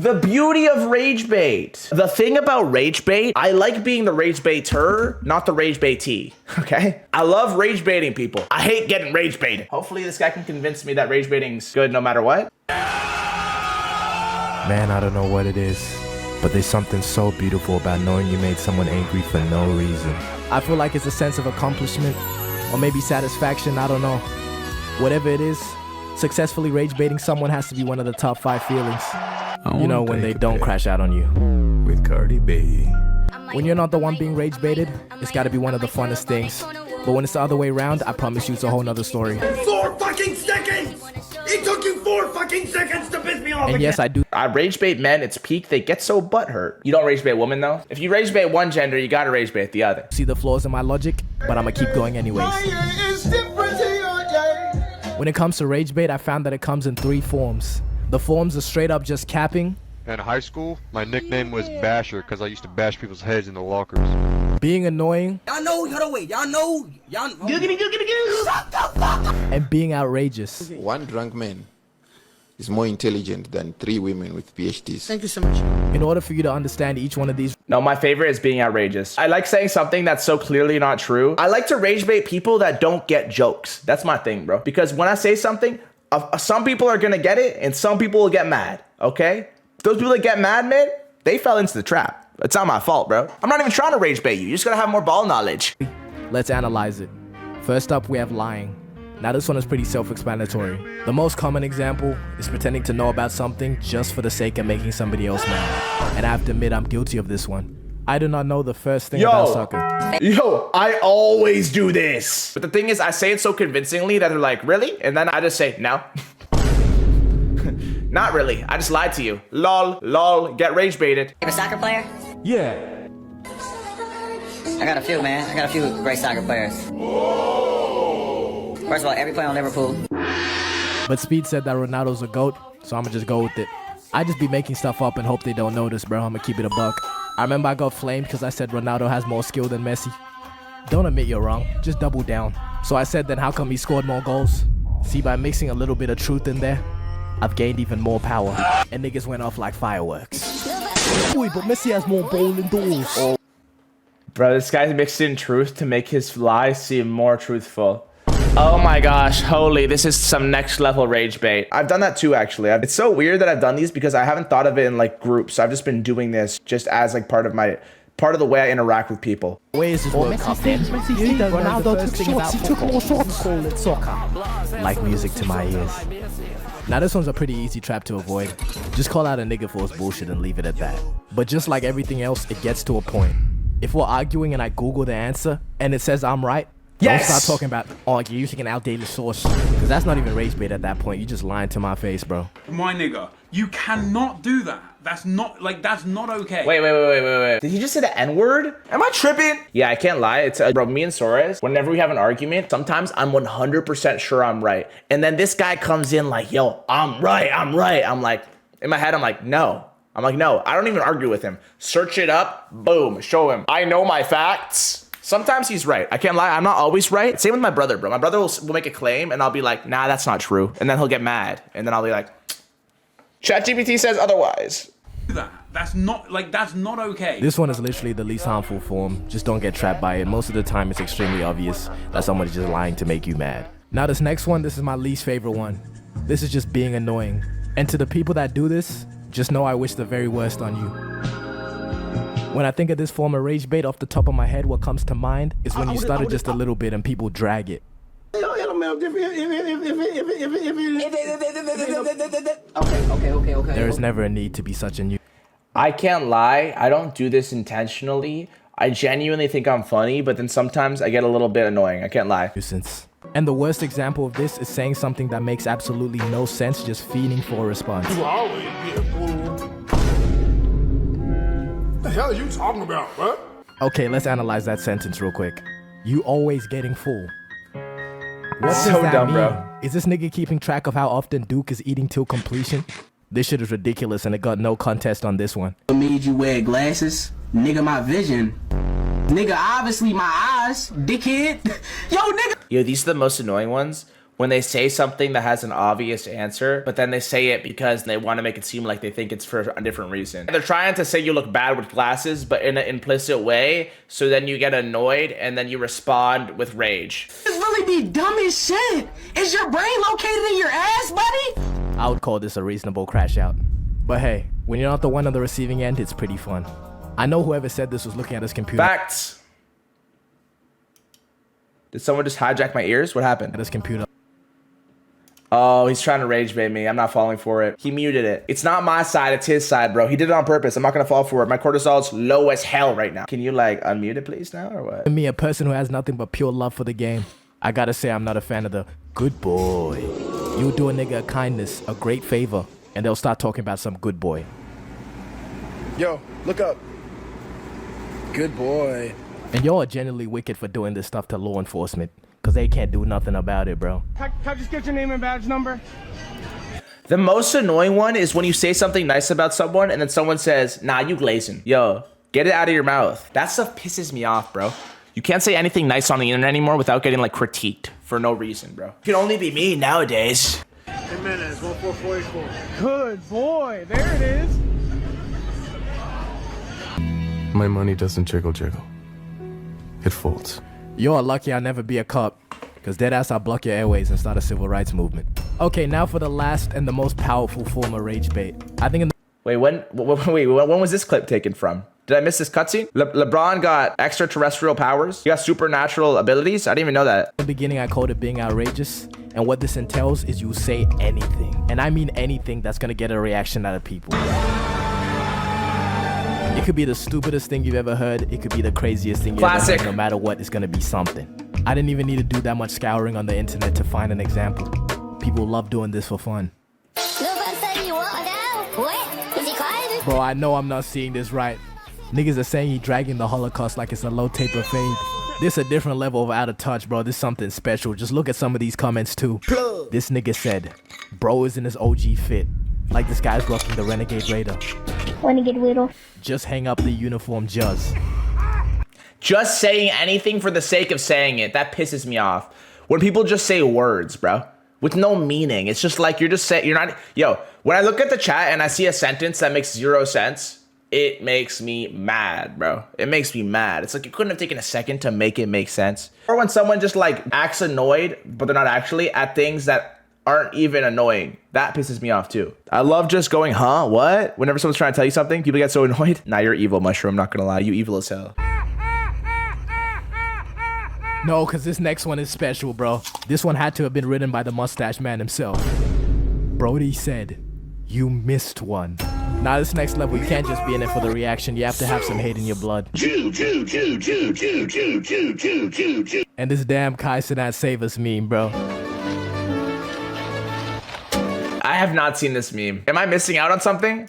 The beauty of Ragebait. The thing about Ragebait, I like being the Ragebaiter, not the Ragebaitee, okay? I love Ragebaiting people. I hate getting Ragebaited. Hopefully this guy can convince me that Ragebaiting's good no matter what. Man, I don't know what it is, but there's something so beautiful about knowing you made someone angry for no reason. I feel like it's a sense of accomplishment, or maybe satisfaction, I don't know. Whatever it is, successfully rage-baiting someone has to be one of the top 5 feelings. You know, when they don't crash out on you. With Cardi B. When you're not the one being rage-baited, it's gotta be one of the funnest things. But when it's the other way around, I promise you it's a whole nother story. 4 fucking seconds! It took you 4 fucking seconds to piss me off. And yes, I do. I Ragebait men, it's peak, they get so butthurt. You don't Ragebait women though? If you Ragebait one gender, you gotta Ragebait the other. See the flaws in my logic, but I'ma keep going anyways. When it comes to Ragebait, I found that it comes in 3 forms. The forms are straight up just capping. In high school, my nickname was Basher because I used to bash people's heads in the lockers. Being annoying. Y'all know, hold on, wait. Y'all know. Shut the fuck up. And being outrageous. One drunk man is more intelligent than 3 women with PhDs. Thank you so much. In order for you to understand each one of these. No, my favorite is being outrageous. I like saying something that's so clearly not true. I like to Ragebait people that don't get jokes. That's my thing, bro. Because when I say something, some people are gonna get it and some people will get mad, okay? Those people that get mad, man, they fell into the trap. It's not my fault, bro. I'm not even trying to Ragebait you. You just gotta have more ball knowledge. Let's analyze it. First up, we have lying. Now this one is pretty self-explanatory. The most common example is pretending to know about something just for the sake of making somebody else mad. And I have to admit I'm guilty of this one. I do not know the first thing about soccer. Yo, I always do this. But the thing is, I say it so convincingly that they're like, really? And then I just say, no. Not really. I just lied to you. Lol, lol, get Ragebaited. You a soccer player? Yeah. I got a few, man. I got a few great soccer players. First of all, every player on Liverpool. But Speed said that Ronaldo's a GOAT, so I'ma just go with it. I just be making stuff up and hope they don't notice, bro. I'ma keep it a buck. I remember I got flamed because I said Ronaldo has more skill than Messi. Don't admit you're wrong, just double down. So I said then how come he scored more goals? See, by mixing a little bit of truth in there, I've gained even more power. And niggas went off like fireworks. Boy, but Messi has more bowling doors. Oh. Bro, this guy mixed in truth to make his lies seem more truthful. Oh my gosh, holy, this is some next level Ragebait. I've done that too, actually. It's so weird that I've done these because I haven't thought of it in like groups. I've just been doing this just as like part of the way I interact with people. Where is his World Cup then? Ronaldo took shots, he took more shots. Call it soccer. Like music to my ears. Now this one's a pretty easy trap to avoid. Just call out a nigga for his bullshit and leave it at that. But just like everything else, it gets to a point. If we're arguing and I Google the answer and it says I'm right, yes! Don't start talking about, oh, you're using an outdated source. Because that's not even Ragebait at that point. You just lying to my face, bro. My nigga, you cannot do that. That's not okay. Wait. Did he just say the N-word? Am I tripping? Yeah, I can't lie. It's bro, me and Suarez, whenever we have an argument, sometimes I'm 100% sure I'm right. And then this guy comes in like, yo, I'm right. I'm like, in my head, I'm like, no. I'm like, no, I don't even argue with him. Search it up, boom, show him. I know my facts. Sometimes he's right. I can't lie, I'm not always right. Same with my brother, bro. My brother will make a claim and I'll be like, nah, that's not true. And then he'll get mad. And then I'll be like, ChatGPT says otherwise. That's not okay. This one is literally the least harmful form. Just don't get trapped by it. Most of the time it's extremely obvious that someone's just lying to make you mad. Now this next one, this is my least favorite one. This is just being annoying. And to the people that do this, just know I wish the very worst on you. When I think of this form of Ragebait off the top of my head, what comes to mind is when you stutter just a little bit and people drag it. Okay. There is never a need to be such a new. I can't lie, I don't do this intentionally. I genuinely think I'm funny, but then sometimes I get a little bit annoying. I can't lie. Nuisance. And the worst example of this is saying something that makes absolutely no sense, just fiending for a response. You always be a fool. What the hell are you talking about, bro? Okay, let's analyze that sentence real quick. You always getting full. What does So that dumb, mean? bro. Is this nigga keeping track of how often Duke is eating till completion? This shit is ridiculous and it got no contest on this one. What made you wear glasses? Nigga, my vision. Nigga, obviously my eyes. Dickhead. Yo, nigga. Yo, these are the most annoying ones. when they say something that has an obvious answer, but then they say it because they want to make it seem like they think it's for a different reason. They're trying to say you look bad with glasses, but in an implicit way, so then you get annoyed and then you respond with rage. This really be dumb as shit. Is your brain located in your ass, buddy? I would call this a reasonable crash out. But hey, when you're not the one on the receiving end, it's pretty fun. I know whoever said this was looking at his computer. Facts. Did someone just hijack my ears? What happened? At his computer. Oh, he's trying to rage bait me. I'm not falling for it. He muted it. It's not my side, it's his side, bro. He did it on purpose. I'm not gonna fall for it. My cortisol's low as hell right now. Can you like unmute it please now or what? Me, a person who has nothing but pure love for the game, I gotta say I'm not a fan of the good boy. You do a nigga a kindness, a great favor, and they'll start talking about some good boy. Yo, look up. Good boy. And y'all are genuinely wicked for doing this stuff to law enforcement, because they can't do nothing about it, bro. Can I just get your name and badge number? The most annoying one is when you say something nice about someone and then someone says, nah, you glazing. Yo, get it out of your mouth. That stuff pisses me off, bro. You can't say anything nice on the internet anymore without getting like critiqued for no reason, bro. It can only be me nowadays. Jimenez, 14484. Good boy, there it is. My money doesn't jiggle jiggle. It folds. You're lucky I'll never be a cop, because deadass I'll block your airways and start a civil rights movement. Okay, now for the last and the most powerful form of rage bait. I think in the Wait, when was this clip taken from? Did I miss this cutscene? LeBron got extraterrestrial powers. He got supernatural abilities. I didn't even know that. beginning I called it being outrageous, and what this entails is you say anything, and I mean anything that's gonna get a reaction out of people. It could be the stupidest thing you've ever heard. It could be the craziest thing you've ever heard. No matter what, it's gonna be something. I didn't even need to do that much scouring on the internet to find an example. People love doing this for fun. Bro, I know I'm not seeing this right. Niggas are saying he dragging the Holocaust like it's a low taper fade. This a different level of out of touch, bro. This something special. Just look at some of these comments too. This nigga said, bro is in his OG fit. Like this guy's rocking the Renegade Raider. Renegade Raider. Just hang up the uniform, Juz. Just saying anything for the sake of saying it. That pisses me off. When people just say words, bro, with no meaning. It's just like you're just saying, you're not, yo, when I look at the chat and I see a sentence that makes 0 sense, it makes me mad, bro. It makes me mad. It's like you couldn't have taken a second to make it make sense. Or when someone just like acts annoyed, but they're not actually, at things that aren't even annoying. That pisses me off too. I love just going, huh, what? Whenever someone's trying to tell you something, people get so annoyed. Nah, you're evil, Mushroom, I'm not gonna lie. You evil as hell. No, because this next one is special, bro. This one had to have been written by the mustache man himself. Brody said, you missed one. Now this next level, you can't just be in it for the reaction. You have to have some hate in your blood. And this damn Kai Cenat Save Us meme, bro. I have not seen this meme. Am I missing out on something?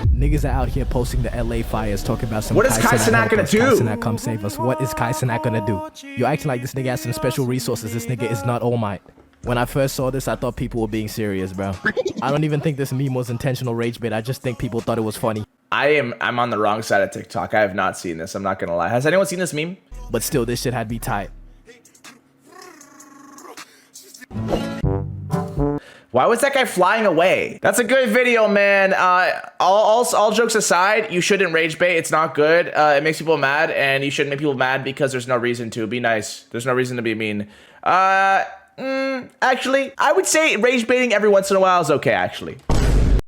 Niggas are out here posting the LA fires, talking about some. What is Kai Cenat gonna do? Kai Cenat come save us. What is Kai Cenat gonna do? You're acting like this nigga has some special resources. This nigga is not All Might. When I first saw this, I thought people were being serious, bro. I don't even think this meme was intentional rage bait. I just think people thought it was funny. I'm on the wrong side of TikTok. I have not seen this. I'm not gonna lie. Has anyone seen this meme? But still, this shit had to be tight. Why was that guy flying away? That's a good video, man. All jokes aside, you shouldn't rage bait. It's not good. It makes people mad, and you shouldn't make people mad because there's no reason to. Be nice. There's no reason to be mean. Actually, I would say rage baiting every once in a while is okay, actually.